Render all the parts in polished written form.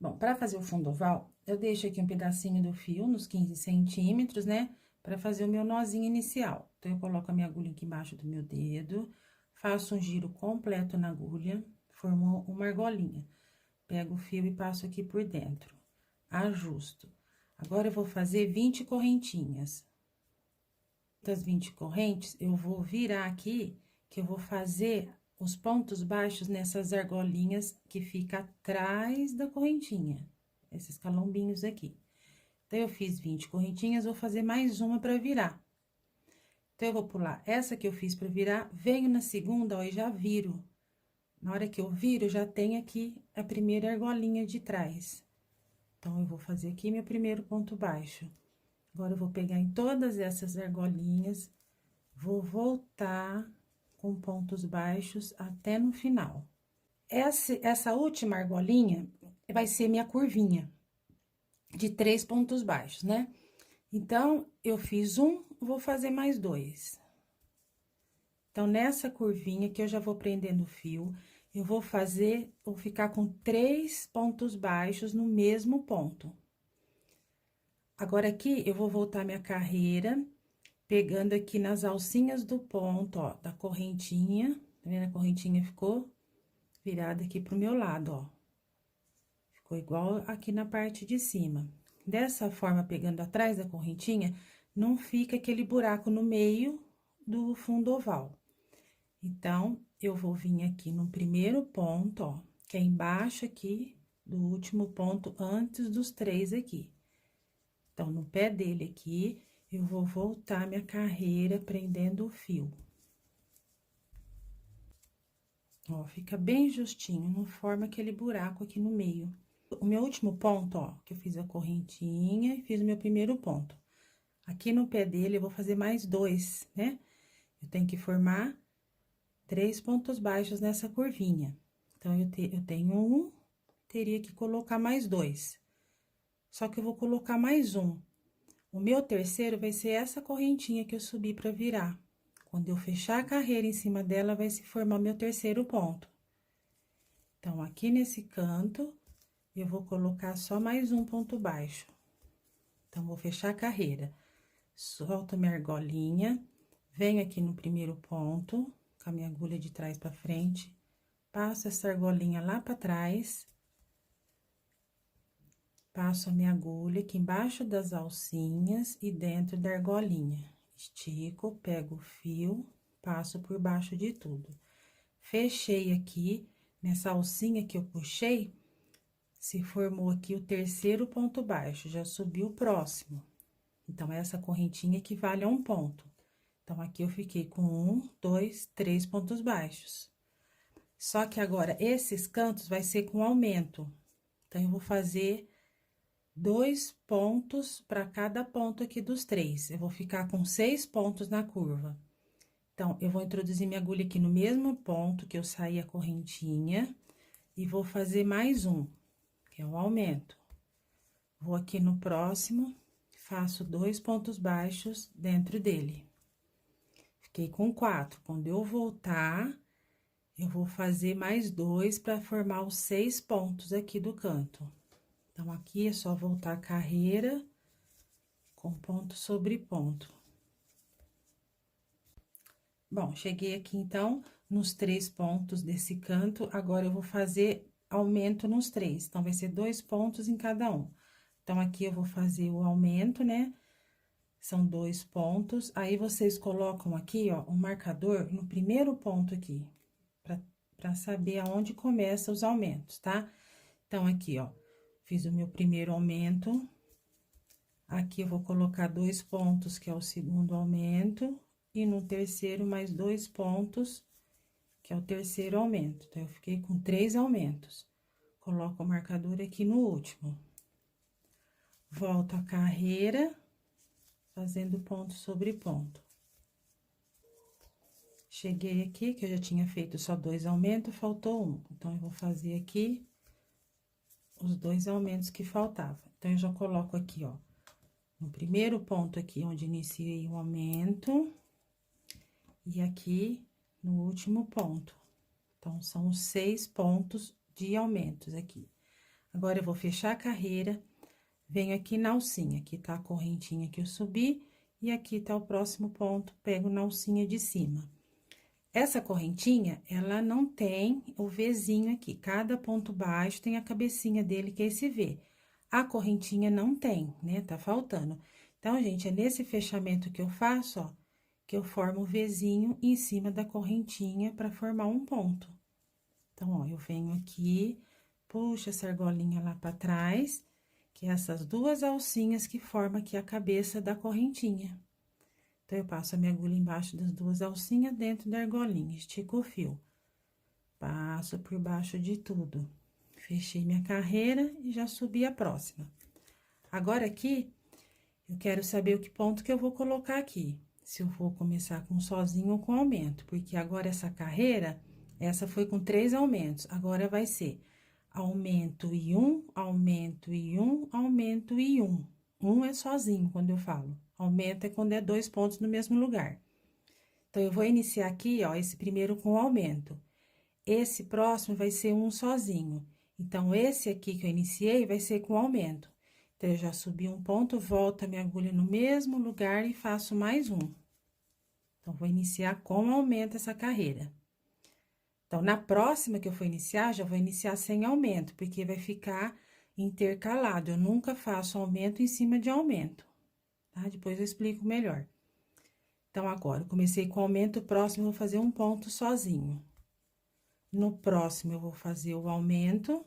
Bom, para fazer o fundo oval, eu deixo aqui um pedacinho do fio, nos 15 centímetros, né? Para fazer o meu nozinho inicial. Então, eu coloco a minha agulha aqui embaixo do meu dedo, faço um giro completo na agulha, formou uma argolinha. Pego o fio e passo aqui por dentro, ajusto. Agora, eu vou fazer 20 correntinhas. Das 20 correntes, eu vou virar aqui, que eu vou fazer os pontos baixos nessas argolinhas que fica atrás da correntinha, esses calombinhos aqui. Então, eu fiz 20 correntinhas, vou fazer mais uma para virar. Então, eu vou pular essa que eu fiz para virar, venho na segunda, ó, e já viro. Na hora que eu viro, já tem aqui a primeira argolinha de trás. Então, eu vou fazer aqui meu primeiro ponto baixo. Agora, eu vou pegar em todas essas argolinhas, vou voltar com pontos baixos até no final. Essa última argolinha vai ser minha curvinha de 3 pontos baixos, né? Então, eu fiz um, vou fazer mais 2. Então, nessa curvinha que eu já vou prendendo o fio, eu vou ficar com 3 pontos baixos no mesmo ponto. Agora, aqui, eu vou voltar minha carreira, pegando aqui nas alcinhas do ponto, ó, da correntinha, tá vendo? A correntinha ficou virada aqui pro meu lado, ó. Ficou igual aqui na parte de cima. Dessa forma, pegando atrás da correntinha, não fica aquele buraco no meio do fundo oval. Então, eu vou vir aqui no primeiro ponto, ó, que é embaixo aqui do último ponto, antes dos 3 aqui. Então, no pé dele aqui, eu vou voltar minha carreira prendendo o fio. Ó, fica bem justinho, não forma aquele buraco aqui no meio. O meu último ponto, ó, que eu fiz a correntinha e fiz o meu primeiro ponto. Aqui no pé dele, eu vou fazer mais 2, né? Eu tenho que formar 3 pontos baixos nessa curvinha. Então, eu tenho um, teria que colocar mais 2. Só que eu vou colocar mais um. O meu terceiro vai ser essa correntinha que eu subi pra virar. Quando eu fechar a carreira em cima dela, vai se formar meu terceiro ponto. Então, aqui nesse canto, eu vou colocar só mais um ponto baixo. Então, vou fechar a carreira. Solto minha argolinha, venho aqui no primeiro ponto, com a minha agulha de trás pra frente, passo essa argolinha lá pra trás, passo a minha agulha aqui embaixo das alcinhas e dentro da argolinha. Estico, pego o fio, passo por baixo de tudo. Fechei aqui, nessa alcinha que eu puxei, se formou aqui o terceiro ponto baixo, já subiu o próximo. Então, essa correntinha equivale a um ponto. Então, aqui eu fiquei com 1, 2, 3 pontos baixos. Só que agora, esses cantos vai ser com aumento. Então, eu vou fazer 2 pontos para cada ponto aqui dos 3. Eu vou ficar com 6 pontos na curva. Então, eu vou introduzir minha agulha aqui no mesmo ponto que eu saí a correntinha e vou fazer mais um, que é o aumento. Vou aqui no próximo, faço 2 pontos baixos dentro dele. Fiquei com 4. Quando eu voltar, eu vou fazer mais 2 para formar os 6 pontos aqui do canto. Então, aqui é só voltar a carreira com ponto sobre ponto. Bom, cheguei aqui, então, nos 3 pontos desse canto, agora eu vou fazer aumento nos 3. Então, vai ser 2 pontos em cada um. Então, aqui eu vou fazer o aumento, né? São 2 pontos. Aí, vocês colocam aqui, ó, um marcador no primeiro ponto aqui, pra saber aonde começa os aumentos, tá? Então, aqui, ó, fiz o meu primeiro aumento. Aqui, eu vou colocar 2 pontos, que é o segundo aumento. E no terceiro, mais 2 pontos, que é o terceiro aumento. Então, eu fiquei com 3 aumentos. Coloco o marcador aqui no último. Volto a carreira, fazendo ponto sobre ponto. Cheguei aqui, que eu já tinha feito só 2 aumentos, faltou um. Então, eu vou fazer aqui os 2 aumentos que faltavam. Então, eu já coloco aqui, ó, no primeiro ponto aqui, onde iniciei o aumento, e aqui no último ponto. Então, são 6 pontos de aumentos aqui. Agora, eu vou fechar a carreira, venho aqui na alcinha, aqui tá a correntinha que eu subi, e aqui tá o próximo ponto, pego na alcinha de cima. Essa correntinha, ela não tem o Vzinho aqui, cada ponto baixo tem a cabecinha dele, que é esse V. A correntinha não tem, né? Tá faltando. Então, gente, é nesse fechamento que eu faço, ó, que eu formo o Vzinho em cima da correntinha para formar um ponto. Então, ó, eu venho aqui, puxo essa argolinha lá para trás, que é essas duas alcinhas que formam aqui a cabeça da correntinha. Então, eu passo a minha agulha embaixo das duas alcinhas dentro da argolinha, estico o fio. Passo por baixo de tudo. Fechei minha carreira e já subi a próxima. Agora, aqui, eu quero saber o que ponto que eu vou colocar aqui. Se eu vou começar com sozinho ou com aumento, porque agora essa carreira, essa foi com 3 aumentos. Agora, vai ser aumento e um, aumento e um, aumento e um. Um é sozinho, quando eu falo. Aumento é quando é 2 pontos no mesmo lugar. Então, eu vou iniciar aqui, ó, esse primeiro com aumento. Esse próximo vai ser um sozinho. Então, esse aqui que eu iniciei vai ser com aumento. Então, eu já subi um ponto, volto a minha agulha no mesmo lugar e faço mais um. Então, vou iniciar com aumento essa carreira. Então, na próxima que eu for iniciar, já vou iniciar sem aumento, porque vai ficar intercalado. Eu nunca faço aumento em cima de aumento, tá? Depois eu explico melhor. Então, agora, eu comecei com aumento, o próximo eu vou fazer um ponto sozinho. No próximo, eu vou fazer o aumento.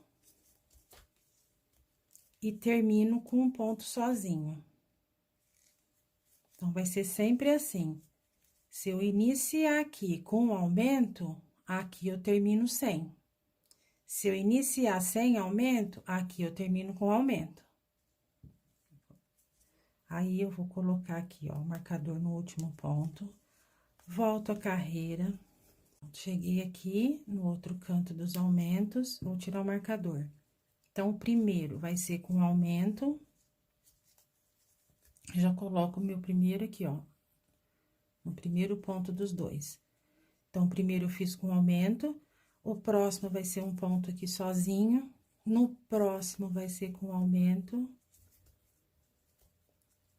E termino com um ponto sozinho. Então, vai ser sempre assim. Se eu iniciar aqui com um aumento, aqui eu termino sem. Se eu iniciar sem aumento, aqui eu termino com aumento. Aí, eu vou colocar aqui, ó, o marcador no último ponto. Volto a carreira. Cheguei aqui no outro canto dos aumentos, vou tirar o marcador. Então, o primeiro vai ser com aumento. Já coloco o meu primeiro aqui, ó, no primeiro ponto dos dois. Então, o primeiro eu fiz com aumento, o próximo vai ser um ponto aqui sozinho, no próximo vai ser com aumento,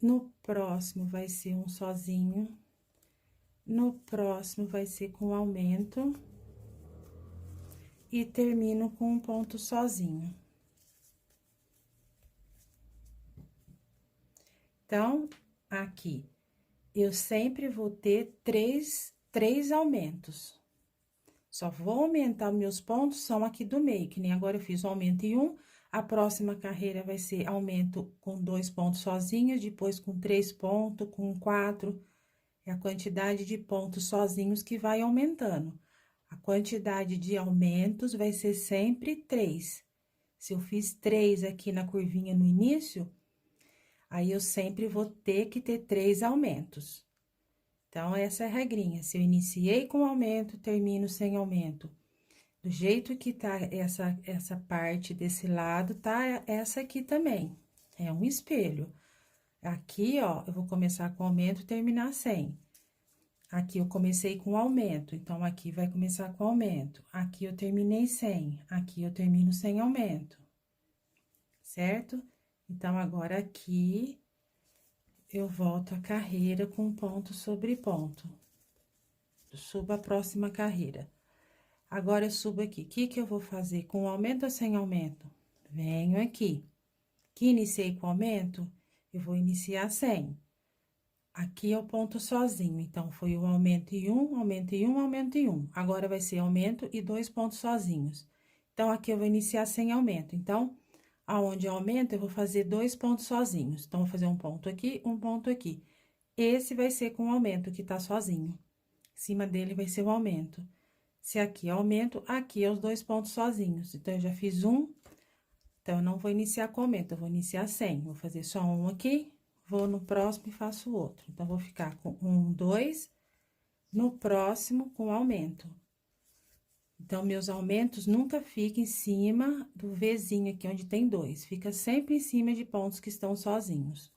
no próximo vai ser um sozinho, no próximo vai ser com aumento, e termino com um ponto sozinho. Então, aqui, eu sempre vou ter três aumentos. Só vou aumentar meus pontos, são aqui do meio, que nem agora eu fiz o aumento em um. A próxima carreira vai ser aumento com 2 pontos sozinhos, depois com 3 pontos, com 4. É a quantidade de pontos sozinhos que vai aumentando. A quantidade de aumentos vai ser sempre 3. Se eu fiz 3 aqui na curvinha no início, aí eu sempre vou ter que ter 3 aumentos. Então, essa é a regrinha. Se eu iniciei com aumento, termino sem aumento. Do jeito que tá essa parte desse lado, tá essa aqui também. É um espelho. Aqui, ó, eu vou começar com aumento e terminar sem. Aqui eu comecei com aumento, então, aqui vai começar com aumento. Aqui eu terminei sem, aqui eu termino sem aumento. Certo? Então, agora aqui, eu volto a carreira com ponto sobre ponto. Subo a próxima carreira. Agora, eu subo aqui. O que que eu vou fazer? Com aumento ou sem aumento? Venho aqui. Que iniciei com aumento, eu vou iniciar sem. Aqui é o ponto sozinho, então, foi o aumento e um, aumento e um, aumento e um. Agora, vai ser aumento e 2 pontos sozinhos. Então, aqui eu vou iniciar sem aumento. Então, aonde aumenta, eu vou fazer 2 pontos sozinhos. Então, vou fazer um ponto aqui, um ponto aqui. Esse vai ser com o aumento, que tá sozinho. Em cima dele vai ser o aumento. Se aqui é aumento, aqui é os 2 pontos sozinhos. Então, eu já fiz um. Então, eu não vou iniciar com aumento, eu vou iniciar sem. Vou fazer só um aqui, vou no próximo e faço o outro. Então, vou ficar com 1, 2, no próximo com aumento. Então, meus aumentos nunca ficam em cima do Vzinho aqui, onde tem 2. Fica sempre em cima de pontos que estão sozinhos.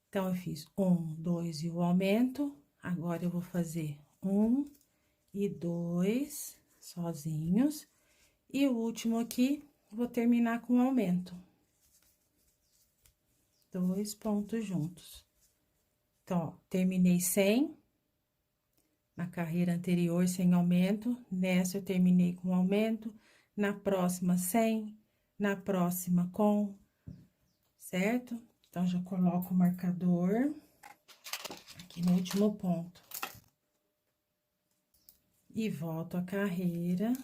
Então, eu fiz 1, 2 e o aumento. Agora, eu vou fazer 1 e 2 sozinhos. E o último aqui, vou terminar com aumento. 2 pontos juntos. Então, ó, terminei 100. Na carreira anterior, sem aumento. Nessa, eu terminei com aumento. Na próxima, 100. Na próxima, com, certo? Então, já coloco o marcador aqui no último ponto. E volto a carreira,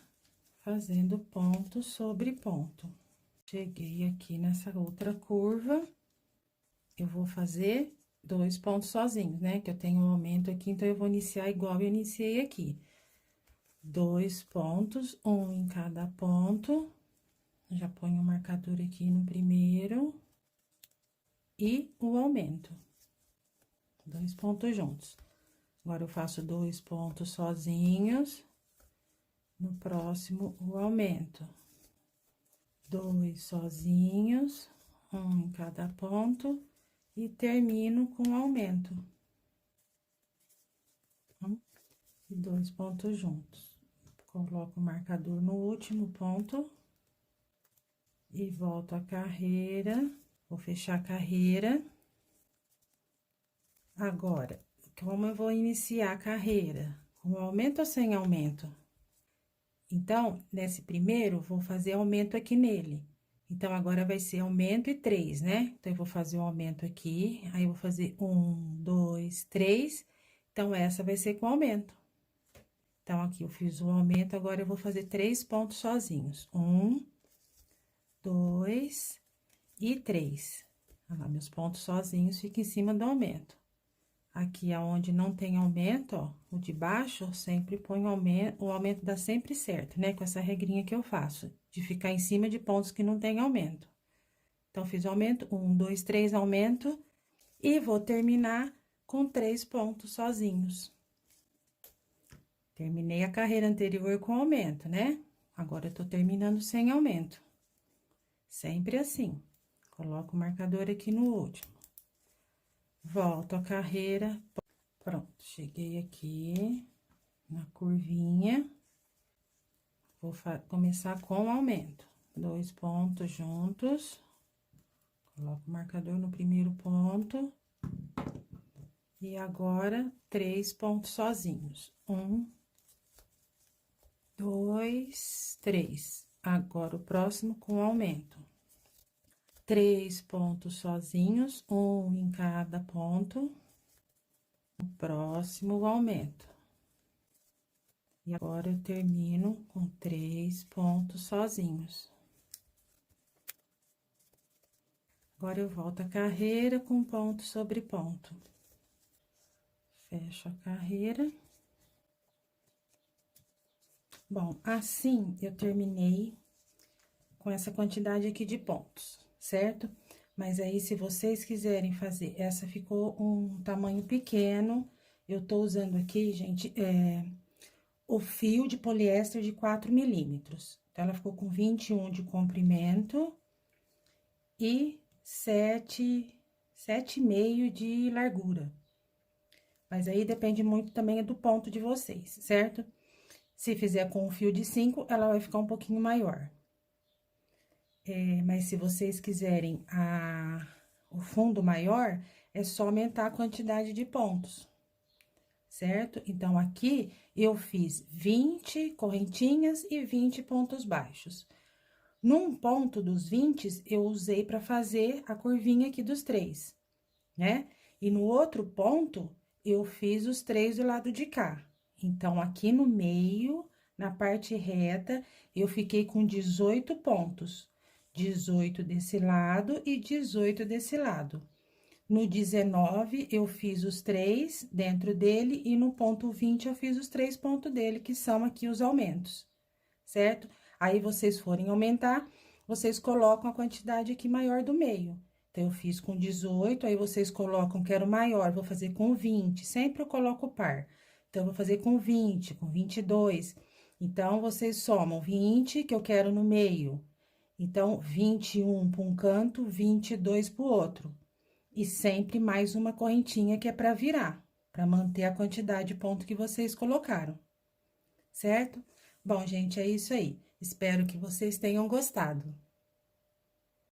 fazendo ponto sobre ponto. Cheguei aqui nessa outra curva, eu vou fazer 2 pontos sozinhos, né? Que eu tenho um aumento aqui, então, eu vou iniciar igual eu iniciei aqui. 2 pontos, um em cada ponto. Já ponho o marcador aqui no primeiro. E o aumento. 2 pontos juntos. Agora, eu faço 2 pontos sozinhos. No próximo, o aumento. 2 sozinhos, um em cada ponto. E termino com aumento. E 2 pontos juntos. Coloco o marcador no último ponto. E volto a carreira. Vou fechar a carreira. Agora, como eu vou iniciar a carreira? Com aumento ou sem aumento? Então, nesse primeiro, vou fazer aumento aqui nele. Então, agora vai ser aumento e 3, né? Então, eu vou fazer um aumento aqui, aí eu vou fazer 1, 2, 3. Então, essa vai ser com aumento. Então, aqui eu fiz o aumento, agora eu vou fazer 3 pontos sozinhos. 1, 2 e 3. Olha lá, meus pontos sozinhos ficam em cima do aumento. Aqui, aonde não tem aumento, ó, o de baixo, eu sempre ponho o aumento dá sempre certo, né? Com essa regrinha que eu faço, de ficar em cima de pontos que não tem aumento. Então, fiz o aumento, 1, 2, 3, aumento, e vou terminar com 3 pontos sozinhos. Terminei a carreira anterior com aumento, né? Agora, eu tô terminando sem aumento. Sempre assim. Coloco o marcador aqui no último. Volto a carreira. Pronto, cheguei aqui na curvinha. Vou começar com aumento. 2 pontos juntos. Coloco o marcador no primeiro ponto. E agora, 3 pontos sozinhos. 1, 2, 3. Agora, o próximo com aumento. 3 pontos sozinhos, um em cada ponto. O próximo, o aumento. E agora, eu termino com 3 pontos sozinhos. Agora, eu volto a carreira com ponto sobre ponto. Fecho a carreira. Bom, assim, eu terminei com essa quantidade aqui de pontos, certo? Mas aí, se vocês quiserem fazer, essa ficou um tamanho pequeno. Eu tô usando aqui, gente, o fio de poliéster de 4 milímetros. Então, ela ficou com 21 de comprimento e 7,5 de largura. Mas aí, depende muito também do ponto de vocês, certo? Se fizer com o fio de 5, ela vai ficar um pouquinho maior. Mas se vocês quiserem o fundo maior, é só aumentar a quantidade de pontos, certo? Então, aqui, eu fiz 20 correntinhas e 20 pontos baixos. Num ponto dos 20, eu usei para fazer a curvinha aqui dos 3, né? E no outro ponto, eu fiz os 3 do lado de cá. Então, aqui no meio, na parte reta, eu fiquei com 18 pontos. 18 desse lado e 18 desse lado. No 19, eu fiz os 3 dentro dele, e no ponto 20, eu fiz os 3 pontos dele, que são aqui os aumentos, certo? Aí, vocês forem aumentar, vocês colocam a quantidade aqui maior do meio. Então, eu fiz com 18, aí vocês colocam, quero maior, vou fazer com 20, sempre eu coloco par. Então, eu vou fazer com 20, com 22. Então, vocês somam 20, que eu quero no meio. Então, 21 para um canto, 22 para o outro. E sempre mais uma correntinha que é para virar, para manter a quantidade de ponto que vocês colocaram, certo? Bom, gente, é isso aí. Espero que vocês tenham gostado.